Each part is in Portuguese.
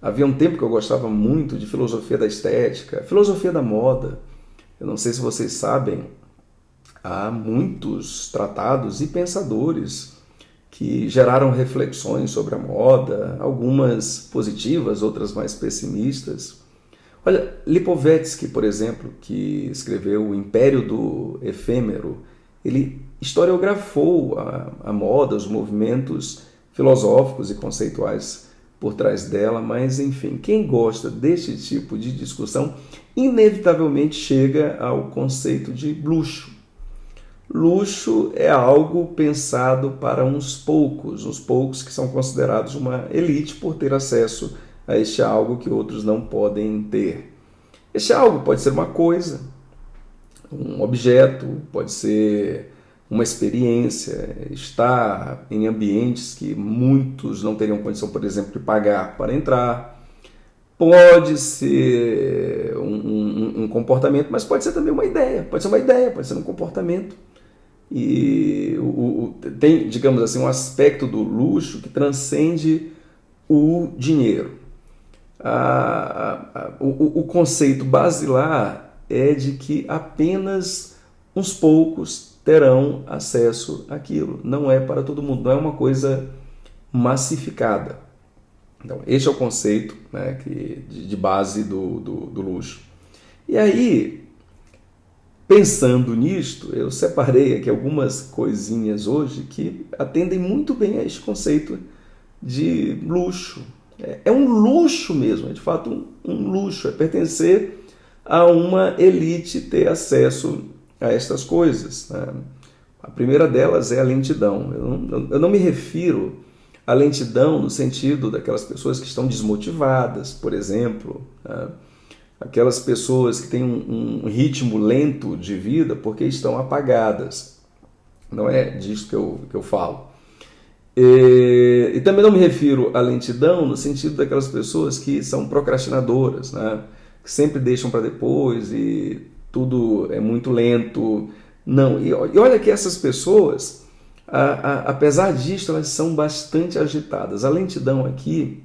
Havia um tempo que eu gostava muito de filosofia da estética, filosofia da moda. Eu não sei se vocês sabem, há muitos tratados e pensadores que geraram reflexões sobre a moda, algumas positivas, outras mais pessimistas. Olha, Lipovetsky, por exemplo, que escreveu O Império do Efêmero, ele historiografou a moda, os movimentos filosóficos e conceituais por trás dela, mas enfim, quem gosta deste tipo de discussão inevitavelmente chega ao conceito de luxo. Luxo é algo pensado para uns poucos que são considerados uma elite por ter acesso a este algo que outros não podem ter. Este algo pode ser uma coisa, um objeto, pode ser uma experiência, estar em ambientes que muitos não teriam condição, por exemplo, de pagar para entrar. Pode ser um comportamento, mas pode ser também uma ideia. Pode ser um comportamento. E tem, digamos assim, um aspecto do luxo que transcende o dinheiro. O conceito basilar é de que apenas uns poucos terão acesso àquilo. Não é para todo mundo, não é uma coisa massificada. Então, este é o conceito, né, de base do luxo. E aí, pensando nisto, eu separei aqui algumas coisinhas hoje que atendem muito bem a este conceito de luxo. É um luxo mesmo, é de fato um luxo, é pertencer a uma elite, ter acesso a estas coisas, né? A primeira delas é a lentidão. Eu não me refiro à lentidão no sentido daquelas pessoas que estão desmotivadas, por exemplo, né? Aquelas pessoas que têm um ritmo lento de vida porque estão apagadas. Não é disso que eu falo. E também não me refiro à lentidão no sentido daquelas pessoas que são procrastinadoras, né? Que sempre deixam para depois e tudo é muito lento. Não, e olha que essas pessoas, apesar disto, elas são bastante agitadas. A lentidão aqui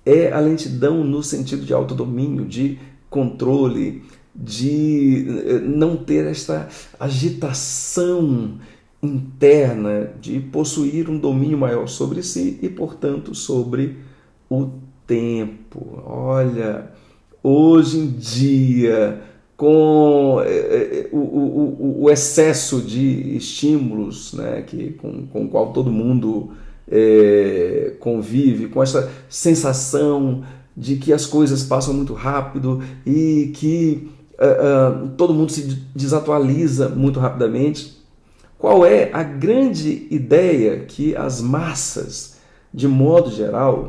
é a lentidão no sentido de autodomínio, de controle, de não ter esta agitação interna, de possuir um domínio maior sobre si e, portanto, sobre o tempo. Olha, hoje em dia, com o excesso de estímulos, né, com o qual todo mundo convive, com essa sensação de que as coisas passam muito rápido e que todo mundo se desatualiza muito rapidamente. Qual é a grande ideia que as massas, de modo geral,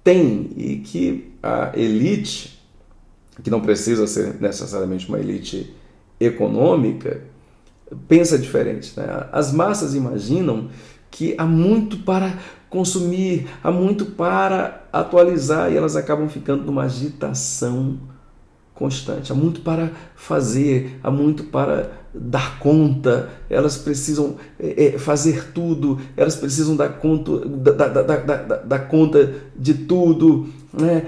têm e que a elite, que não precisa ser necessariamente uma elite econômica, pensa diferente, né? As massas imaginam que há muito para consumir, há muito para atualizar e elas acabam ficando numa agitação constante. Há muito para fazer, há muito para dar conta, elas precisam fazer tudo, elas precisam dar conta de tudo, né?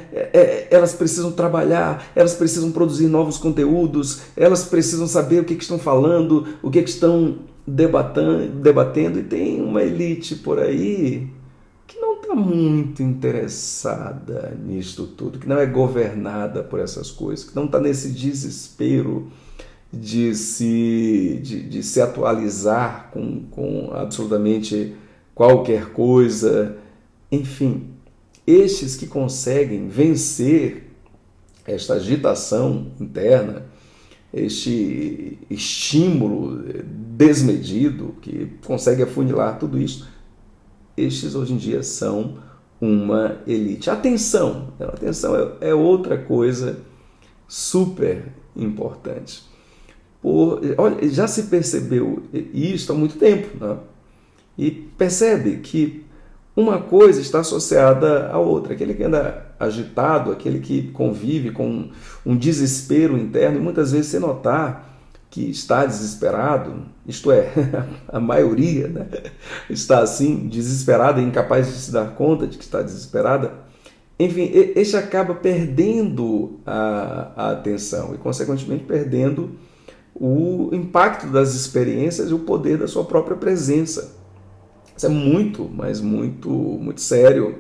Elas precisam trabalhar, elas precisam produzir novos conteúdos, elas precisam saber o que estão falando, o que estão debatendo, e tem uma elite por aí que não está muito interessada nisto tudo, que não é governada por essas coisas, que não está nesse desespero de se atualizar com absolutamente qualquer coisa. Enfim, estes que conseguem vencer esta agitação interna, este estímulo desmedido que consegue afunilar tudo isso, estes hoje em dia são uma elite. Atenção é outra coisa super importante. Olha, já se percebeu isso há muito tempo, né? E percebe que uma coisa está associada à outra. Aquele que anda agitado, aquele que convive com um desespero interno, e muitas vezes se notar que está desesperado, isto é, a maioria, né, está assim, desesperada e incapaz de se dar conta de que está desesperada, Enfim, este acaba perdendo a atenção e, consequentemente, perdendo o impacto das experiências e o poder da sua própria presença. Isso é muito, mas muito, muito sério.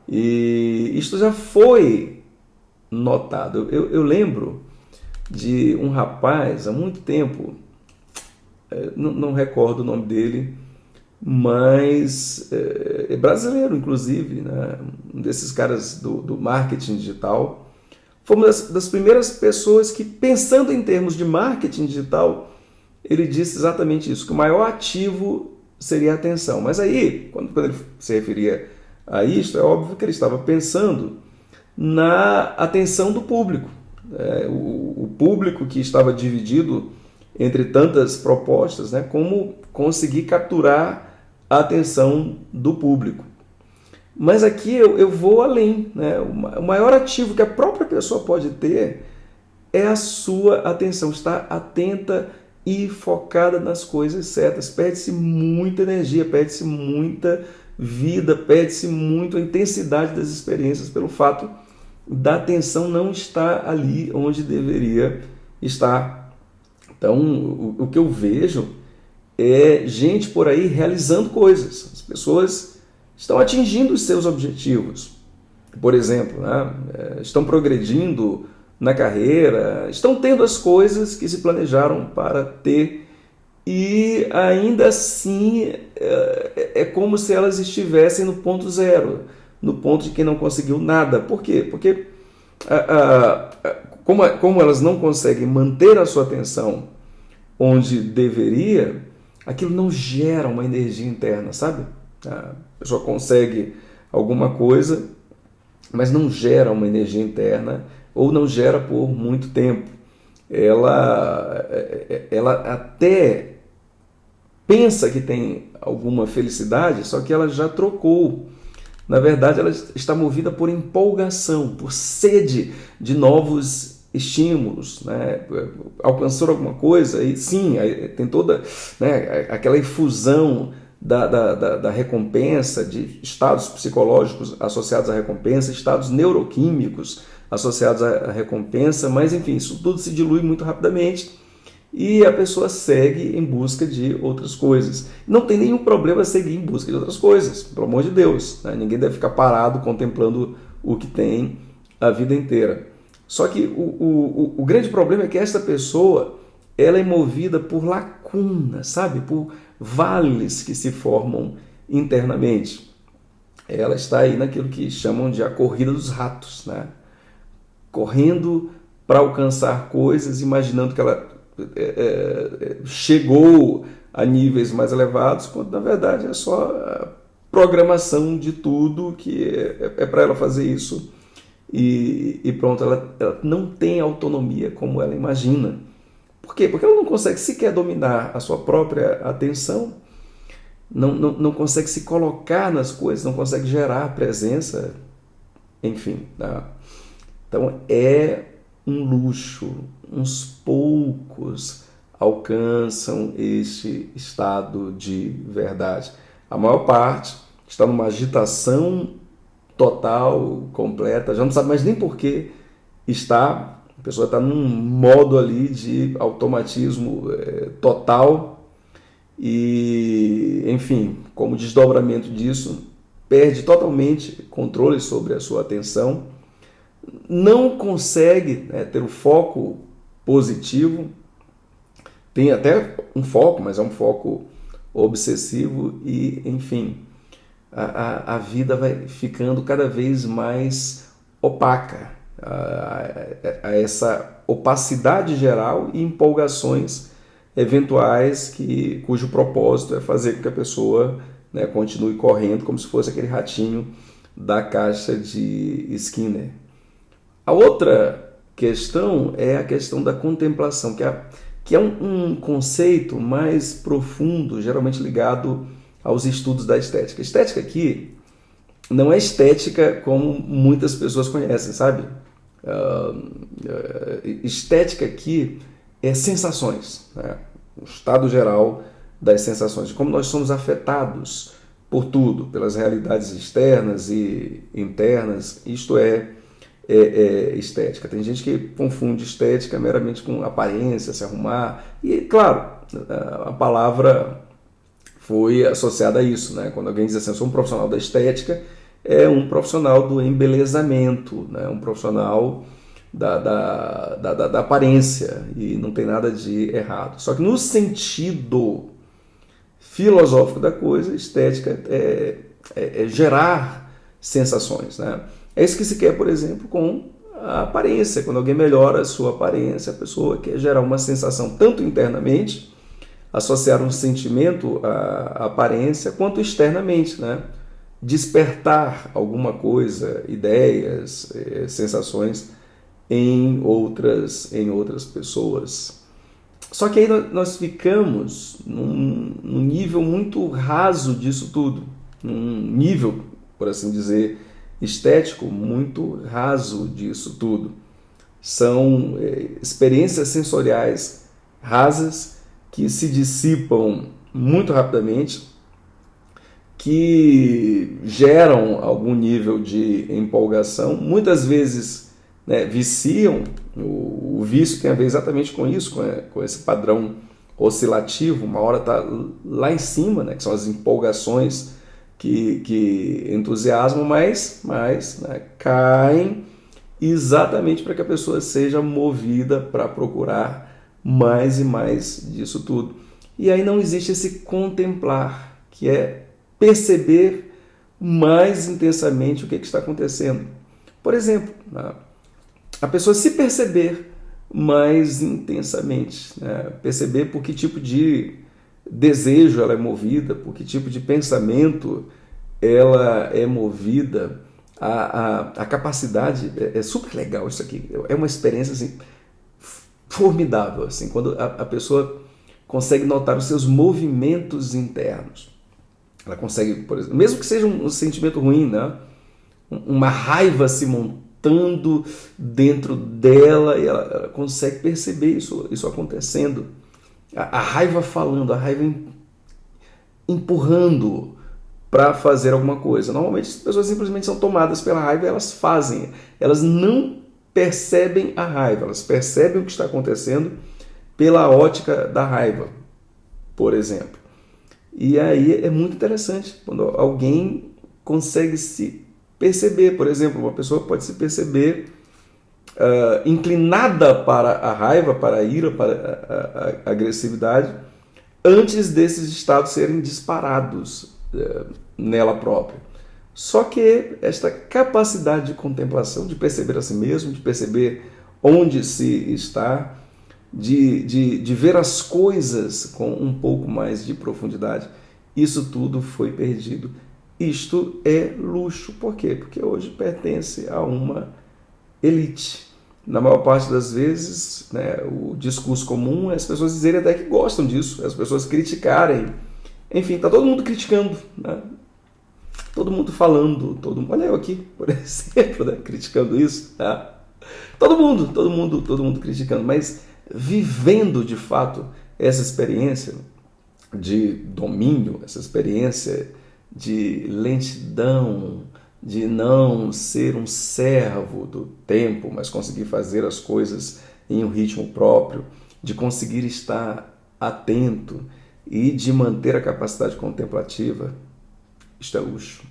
E isto já foi notado. Eu lembro de um rapaz, há muito tempo, não recordo o nome dele, mas é brasileiro, inclusive, né? Um desses caras do marketing digital. Foi uma das primeiras pessoas que, pensando em termos de marketing digital, ele disse exatamente isso, que o maior ativo seria a atenção. Mas aí, quando ele se referia a isto, é óbvio que ele estava pensando na atenção do público. O público que estava dividido entre tantas propostas, né, como conseguir capturar a atenção do público. Mas aqui eu vou além, né? O maior ativo que a própria pessoa pode ter é a sua atenção, estar atenta e focada nas coisas certas. Perde-se muita energia, perde-se muita vida, perde-se muito a intensidade das experiências pelo fato da atenção não estar ali onde deveria estar. Então, o que eu vejo é gente por aí realizando coisas. As pessoas estão atingindo os seus objetivos. Por exemplo, né? Estão progredindo na carreira, estão tendo as coisas que se planejaram para ter e ainda assim é como se elas estivessem no ponto zero, no ponto de quem não conseguiu nada. Por quê? Porque como elas não conseguem manter a sua atenção onde deveria, aquilo não gera uma energia interna, sabe? A pessoa consegue alguma coisa, mas não gera uma energia interna ou não gera por muito tempo. Ela até pensa que tem alguma felicidade, só que ela já trocou. Na verdade, ela está movida por empolgação, por sede de novos estímulos, né? Alcançou alguma coisa e sim, tem toda, né, aquela efusão da recompensa, de estados psicológicos associados à recompensa, estados neuroquímicos associados à recompensa, mas enfim, isso tudo se dilui muito rapidamente e a pessoa segue em busca de outras coisas. Não tem nenhum problema seguir em busca de outras coisas, pelo amor de Deus, né? Ninguém deve ficar parado contemplando o que tem a vida inteira. Só que o grande problema é que essa pessoa ela é movida por lacunas, sabe? Por vales que se formam internamente. Ela está aí naquilo que chamam de a corrida dos ratos, né? Correndo para alcançar coisas, imaginando que ela chegou a níveis mais elevados, quando na verdade é só a programação de tudo que é para ela fazer isso e pronto, ela não tem autonomia como ela imagina. Por quê? Porque ela não consegue sequer dominar a sua própria atenção, não consegue se colocar nas coisas, não consegue gerar presença, enfim. Tá? Então é um luxo, uns poucos alcançam este estado de verdade. A maior parte está numa agitação total, completa, já não sabe mais nem por que está, a pessoa está num modo ali de automatismo total e, enfim, como desdobramento disso, perde totalmente controle sobre a sua atenção, não consegue ter o foco positivo, tem até um foco, mas é um foco obsessivo e, enfim, a vida vai ficando cada vez mais opaca, a essa opacidade geral e empolgações eventuais cujo propósito é fazer com que a pessoa, né, continue correndo como se fosse aquele ratinho da caixa de Skinner. A outra questão é a questão da contemplação, que é um conceito mais profundo, geralmente ligado aos estudos da estética. Estética aqui não é estética como muitas pessoas conhecem, sabe? Estética aqui é sensações, né? O estado geral das sensações, de como nós somos afetados por tudo, pelas realidades externas e internas. Isto é estética. Tem gente que confunde estética meramente com aparência, se arrumar. E, claro, a palavra foi associada a isso, né? Quando alguém diz assim, eu sou um profissional da estética, é um profissional do embelezamento, né? Um profissional da aparência, e não tem nada de errado. Só que no sentido filosófico da coisa, estética é gerar sensações, né? É isso que se quer, por exemplo, com a aparência. Quando alguém melhora a sua aparência, a pessoa quer gerar uma sensação tanto internamente, associar um sentimento à aparência, quanto externamente, né? Despertar alguma coisa, ideias, sensações em outras pessoas. Só que aí nós ficamos num nível muito raso disso tudo, num nível, por assim dizer, estético muito raso disso tudo. São experiências sensoriais rasas que se dissipam muito rapidamente, que geram algum nível de empolgação, muitas vezes, né, viciam. O vício tem a ver exatamente com isso, com esse padrão oscilativo. Uma hora está lá em cima, né, que são as empolgações que entusiasmam, mas né, caem exatamente para que a pessoa seja movida para procurar mais e mais disso tudo. E aí não existe esse contemplar, que é perceber mais intensamente o que está acontecendo. Por exemplo, a pessoa se perceber mais intensamente, né? Perceber por que tipo de desejo ela é movida, por que tipo de pensamento ela é movida, a capacidade. É super legal isso aqui, é uma experiência assim, formidável, assim, quando a pessoa consegue notar os seus movimentos internos. Ela consegue, por exemplo, mesmo que seja um sentimento ruim, né? Uma raiva se montando dentro dela, e ela consegue perceber isso acontecendo. A raiva falando, a raiva empurrando para fazer alguma coisa. Normalmente as pessoas simplesmente são tomadas pela raiva e elas fazem. Elas não percebem a raiva, elas percebem o que está acontecendo pela ótica da raiva, por exemplo. E aí é muito interessante quando alguém consegue se perceber. Por exemplo, uma pessoa pode se perceber inclinada para a raiva, para a ira, para a agressividade, antes desses estados serem disparados nela própria. Só que esta capacidade de contemplação, de perceber a si mesmo, de perceber onde se está, de ver as coisas com um pouco mais de profundidade, isso tudo foi perdido. Isto é luxo. Por quê? Porque hoje pertence a uma elite. Na maior parte das vezes, né, o discurso comum é as pessoas dizerem até que gostam disso, as pessoas criticarem. Enfim, está todo mundo criticando, né? Todo mundo falando, olha eu aqui, por exemplo, né, criticando isso. Tá? Todo mundo criticando, mas vivendo de fato essa experiência de domínio, essa experiência de lentidão, de não ser um servo do tempo, mas conseguir fazer as coisas em um ritmo próprio, de conseguir estar atento e de manter a capacidade contemplativa. Isto é luxo.